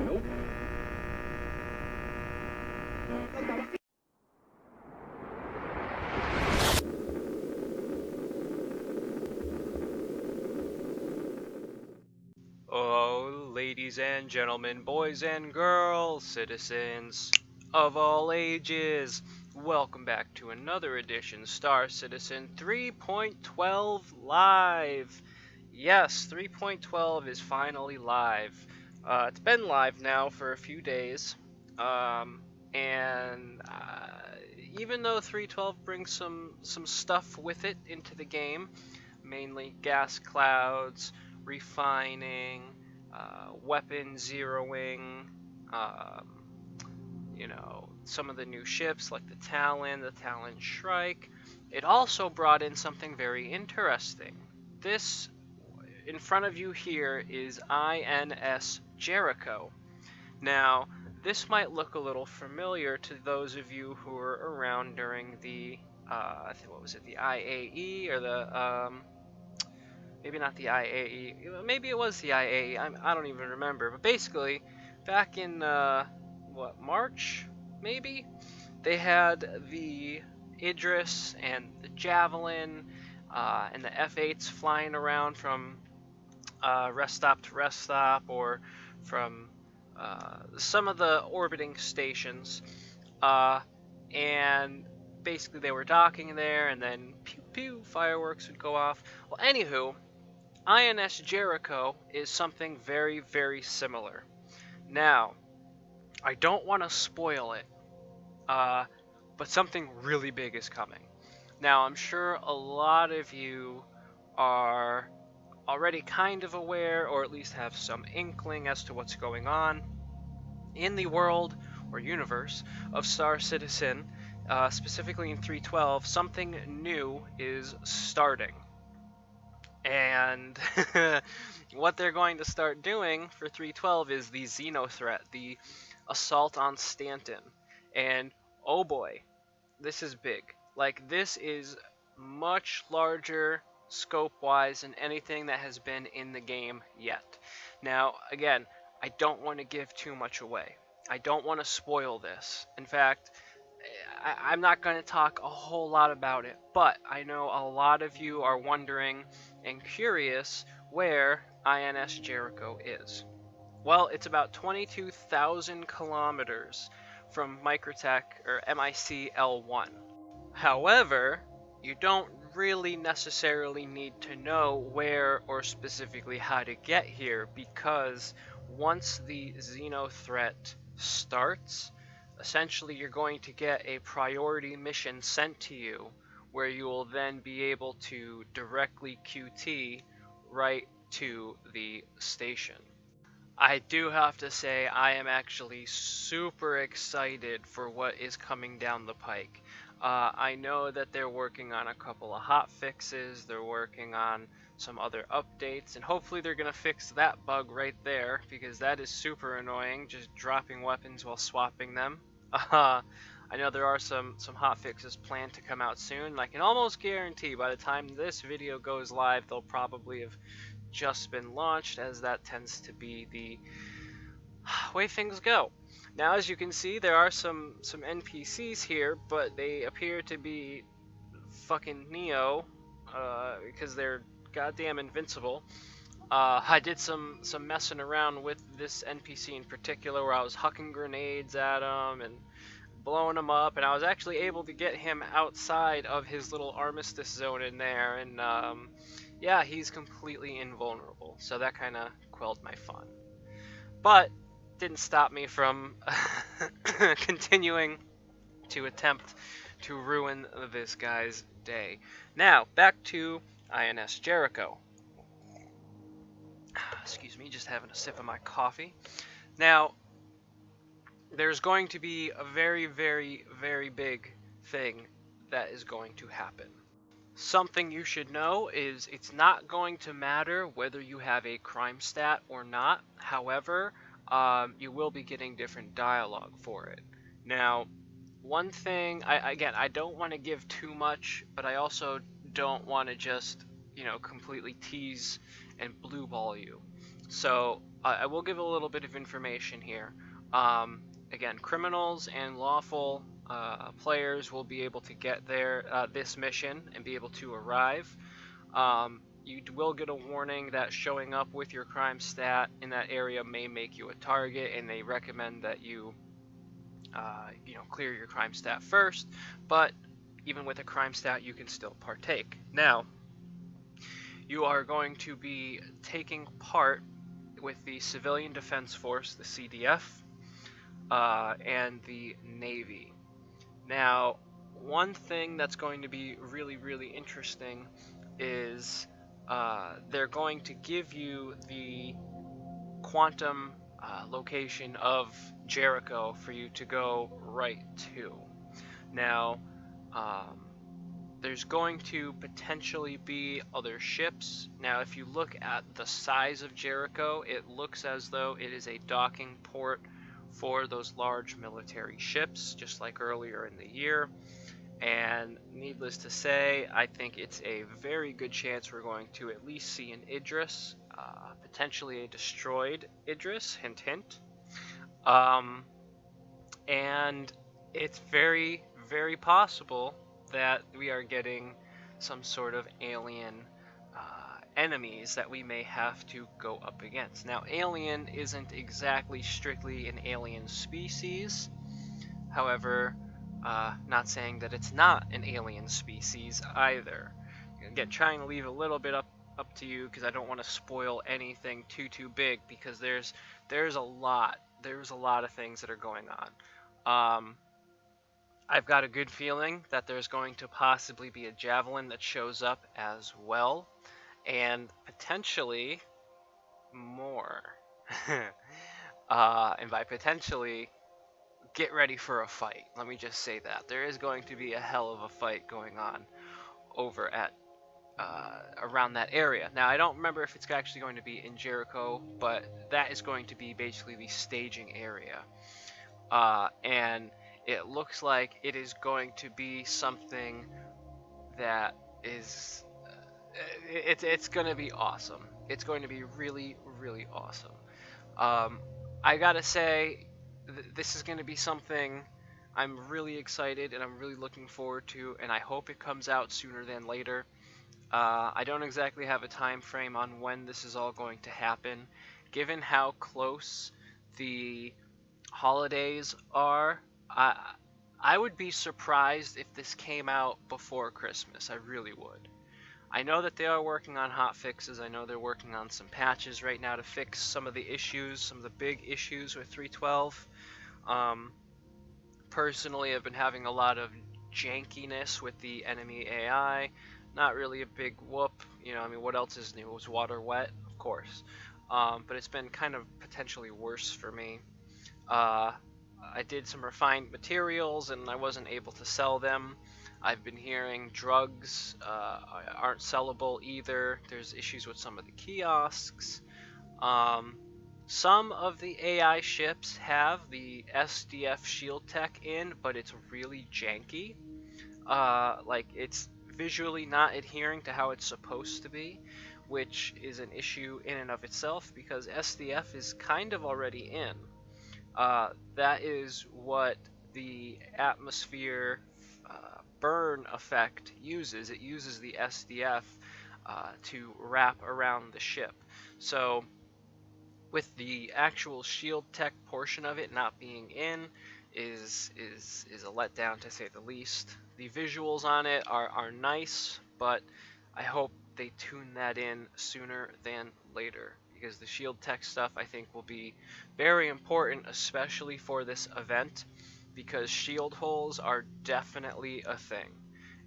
Oh, ladies and gentlemen, boys and girls, citizens of all ages, welcome back to another edition Star Citizen 3.12 Live. Yes, 3.12 is finally live. It's been live now for a few days, and even though 3.12 brings some stuff with it into the game, mainly gas clouds, refining, weapon zeroing, um, some of the new ships like the Talon Shrike. It also brought in something very interesting. This in front of you here is INS-Jericho. Now, this might look a little familiar to those of you who were around during the, what was it, the IAE or the, maybe not the IAE. Maybe it was the IAE. I don't even remember. But basically, back in March, maybe they had the Idris and the Javelin and the F8s flying around from rest stop to rest stop, or from some of the orbiting stations, and basically they were docking there, and then pew pew fireworks would go off. Well, anywho, INS-Jericho is something very, very similar. Now, I don't want to spoil it, but something really big is coming. Now, I'm sure a lot of you are already kind of aware, or at least have some inkling as to what's going on in the world or universe of Star Citizen, specifically in 3.12. Something new is starting. And what they're going to start doing for 3.12 is the Xeno threat, the assault on Stanton. And oh boy, this is big. Like, this is much larger scope-wise than anything that has been in the game yet. Now, again, I don't want to give too much away. I don't want to spoil this. In fact, I'm not going to talk a whole lot about it, but I know a lot of you are wondering and curious where INS-Jericho is. Well, it's about 22,000 kilometers from Microtech or MIC L1. However, you don't really necessarily need to know where or specifically how to get here, because once the Xeno threat starts, essentially you're going to get a priority mission sent to you where you will then be able to directly QT right to the station. I do have to say I am actually super excited for what is coming down the pike. I know that they're working on a couple of hot fixes, they're working on some other updates, and hopefully they're going to fix that bug right there, because that is super annoying, just dropping weapons while swapping them. I know there are some hot fixes planned to come out soon, and I can almost guarantee by the time this video goes live, they'll probably have just been launched, as that tends to be the way things go. Now, as you can see, there are some NPCs here, but they appear to be fucking Neo, because they're goddamn invincible. I did some messing around with this NPC in particular, where I was hucking grenades at him and blowing him up, and I was actually able to get him outside of his little armistice zone in there, and yeah, he's completely invulnerable, so that kind of quelled my fun. But didn't stop me from continuing to attempt to ruin this guy's day. Now, back to INS-Jericho. Excuse me, just having a sip of my coffee. Now, there's going to be a very, very, very big thing that is going to happen. Something you should know is it's not going to matter whether you have a crime stat or not. However, you will be getting different dialogue for it. Now, one thing, I don't want to give too much, but I also don't want to just, completely tease and blue ball you. So I will give a little bit of information here. Again, criminals and lawful players will be able to get this mission and be able to arrive. You will get a warning that showing up with your crime stat in that area may make you a target, and they recommend that you, clear your crime stat first. But even with a crime stat, you can still partake. Now, you are going to be taking part with the Civilian Defense Force, the CDF, and the Navy. Now, one thing that's going to be really, really interesting is they're going to give you the quantum location of Jericho for you to go right to. Now, there's going to potentially be other ships. Now, if you look at the size of Jericho, it looks as though it is a docking port for those large military ships, just like earlier in the year. And needless to say, I think it's a very good chance we're going to at least see an Idris, potentially a destroyed Idris, hint hint. And it's very, very possible that we are getting some sort of alien enemies that we may have to go up against. Now, alien isn't exactly strictly an alien species. However, not saying that it's not an alien species either. Again, trying to leave a little bit up to you because I don't want to spoil anything too big, because there's a lot of things that are going on. I've got a good feeling that there's going to possibly be a javelin that shows up as well, and potentially more. And by potentially, get ready for a fight. Let me just say that. There is going to be a hell of a fight going on over at around that area. Now, I don't remember if it's actually going to be in Jericho, but that is going to be basically the staging area. And it looks like it is going to be something that is... it's going to be awesome. It's going to be really, really awesome. I gotta say, this is going to be something I'm really excited and I'm really looking forward to, and I hope it comes out sooner than later. I don't exactly have a time frame on when this is all going to happen. Given how close the holidays are, I would be surprised if this came out before Christmas. I really would. I know that they are working on hot fixes. I know they're working on some patches right now to fix some of the issues, some of the big issues with 3.12. Personally, I've been having a lot of jankiness with the enemy AI. Not really a big whoop. What else is new? Was water wet? Of course. But it's been kind of potentially worse for me. I did some refined materials and I wasn't able to sell them. I've been hearing drugs aren't sellable either. There's issues with some of the kiosks. Some of the AI ships have the SDF shield tech in, but it's really janky. It's visually not adhering to how it's supposed to be, which is an issue in and of itself because SDF is kind of already in. That is what the atmosphere burn effect uses. It uses the SDF to wrap around the ship. So with the actual shield tech portion of it not being in is a letdown, to say the least. The visuals on it are nice, but I hope they tune that in sooner than later, because the shield tech stuff I think will be very important, especially for this event, because shield holes are definitely a thing,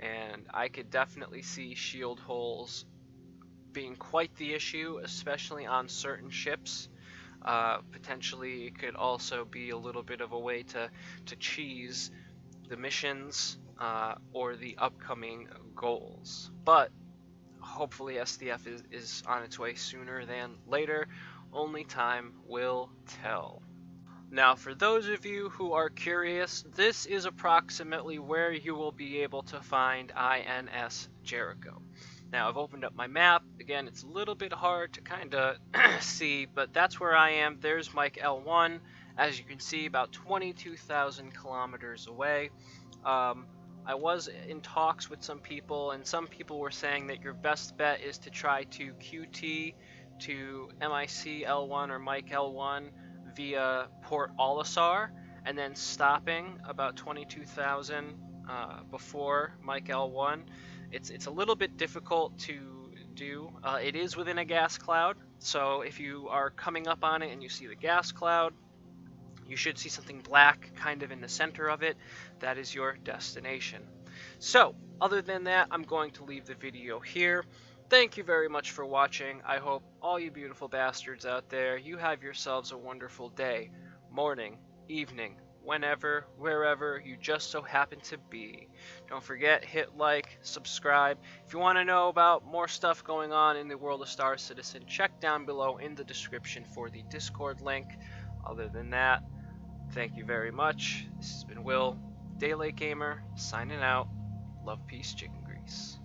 and I could definitely see shield holes being quite the issue, especially on certain ships. Potentially it could also be a little bit of a way to cheese the missions or the upcoming goals. But hopefully SDF is on its way sooner than later. Only time will tell. Now, for those of you who are curious, this is approximately where you will be able to find INS-Jericho. Now I've opened up my map. Again, it's a little bit hard to kind of see, but that's where I am. There's Mike L1, as you can see, about 22,000 kilometers away. I was in talks with some people, and some people were saying that your best bet is to try to QT to MIC L1 or Mike L1 via Port Olisar, and then stopping about 22,000 before Mike L1. It's a little bit difficult to do. It is within a gas cloud, so if you are coming up on it and you see the gas cloud, you should see something black kind of in the center of it. That is your destination. So, other than that, I'm going to leave the video here. Thank you very much for watching. I hope all you beautiful bastards out there, you have yourselves a wonderful day, morning, evening, whenever, wherever you just so happen to be. Don't forget, hit like, subscribe. If you want to know about more stuff going on in the world of Star Citizen, check down below in the description for the Discord link. Other than that, thank you very much. This has been Will, Daylight Gamer, signing out. Love, peace, chicken grease.